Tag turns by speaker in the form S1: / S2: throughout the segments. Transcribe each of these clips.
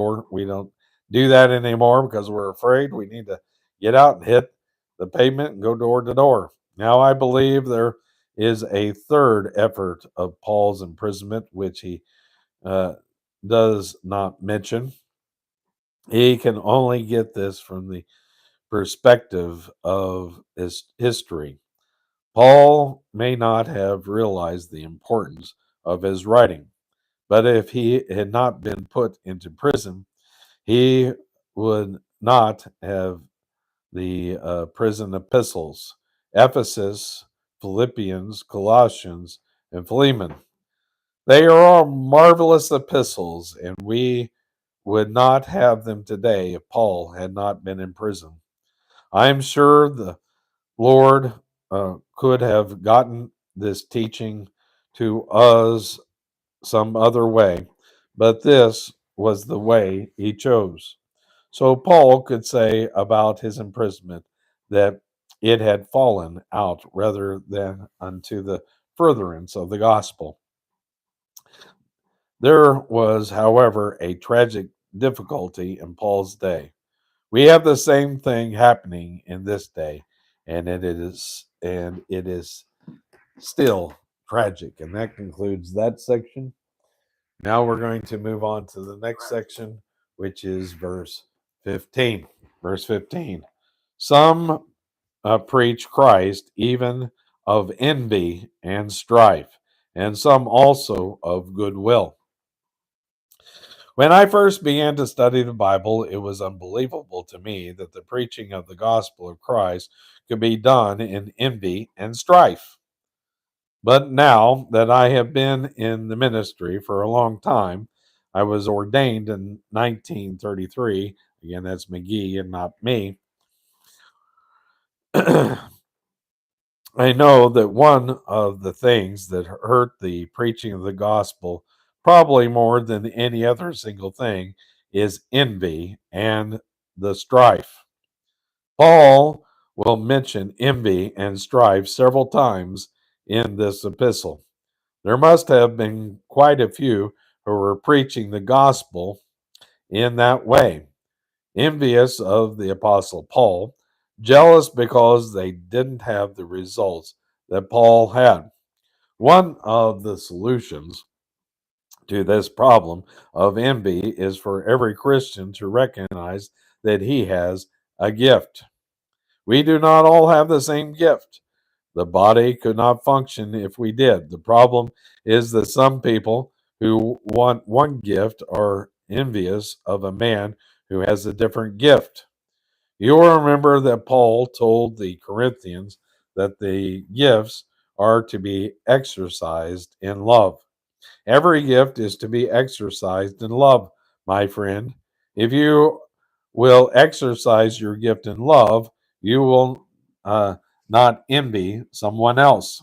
S1: door. We don't do that anymore because we're afraid. We need to get out and hit the pavement and go door to door. Now, I believe there is a third effort of Paul's imprisonment, which he uh, does not mention. He can only get this from the perspective of his history. Paul may not have realized the importance of his writing, but if he had not been put into prison, he would not have the prison epistles: Ephesus, Philippians, Colossians, and Philemon. They are all marvelous epistles, and we would not have them today if Paul had not been in prison. I am sure the Lord could have gotten this teaching to us some other way, but this was the way he chose. So Paul could say about his imprisonment that it had fallen out rather than unto the furtherance of the gospel. There was, however, a tragic difficulty in Paul's day. We have the same thing happening in this day, and it is still tragic. And that concludes that section. Now we're going to move on to the next section, which is verse 15. Verse 15. Some preach Christ even of envy and strife, and some also of goodwill. When I first began to study the Bible, it was unbelievable to me that the preaching of the gospel of Christ could be done in envy and strife. But now that I have been in the ministry for a long time, I was ordained in 1933. Again, that's McGee and not me. I know that one of the things that hurt the preaching of the gospel, probably more than any other single thing, is envy and the strife. Paul will mention envy and strife several times in this epistle. There must have been quite a few who were preaching the gospel in that way, envious of the Apostle Paul, jealous because they didn't have the results that Paul had. One of the solutions to this problem of envy is for every Christian to recognize that he has a gift. We do not all have the same gift. The body could not function if we did. The problem is that some people who want one gift are envious of a man who has a different gift. You will remember that Paul told the Corinthians that the gifts are to be exercised in love. Every gift is to be exercised in love, my friend. If you will exercise your gift in love, you will not envy someone else.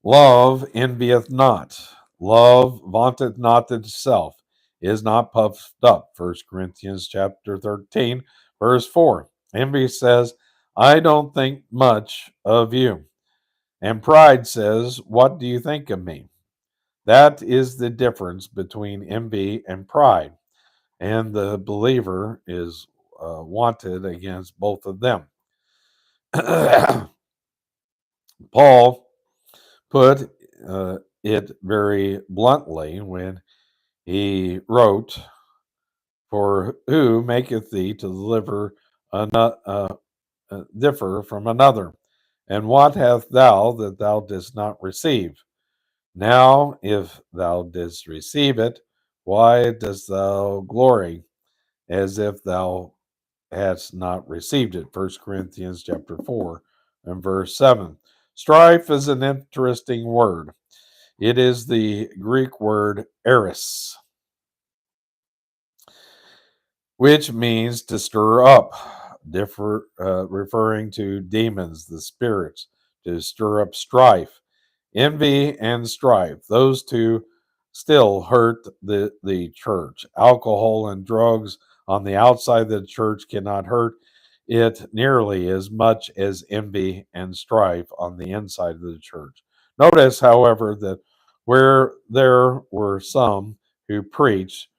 S1: Love envieth not. Love vaunteth not itself, is not puffed up. 1 Corinthians chapter 13, verse 4. Envy says, I don't think much of you. And pride says, what do you think of me? That is the difference between envy and pride. And the believer is wanted against both of them. Paul put it very bluntly when he wrote, for who maketh thee to differ from another? And what hast thou that thou didst not receive? Now, if thou didst receive it, why dost thou glory as if thou hadst not received it? 1 Corinthians chapter 4 and verse 7. Strife is an interesting word. It is the Greek word eris, which means to stir up, referring to demons, the spirits, to stir up strife. Envy and strife, those two still hurt the church. Alcohol and drugs on the outside of the church cannot hurt it nearly as much as envy and strife on the inside of the church. Notice, however, that where there were some who preached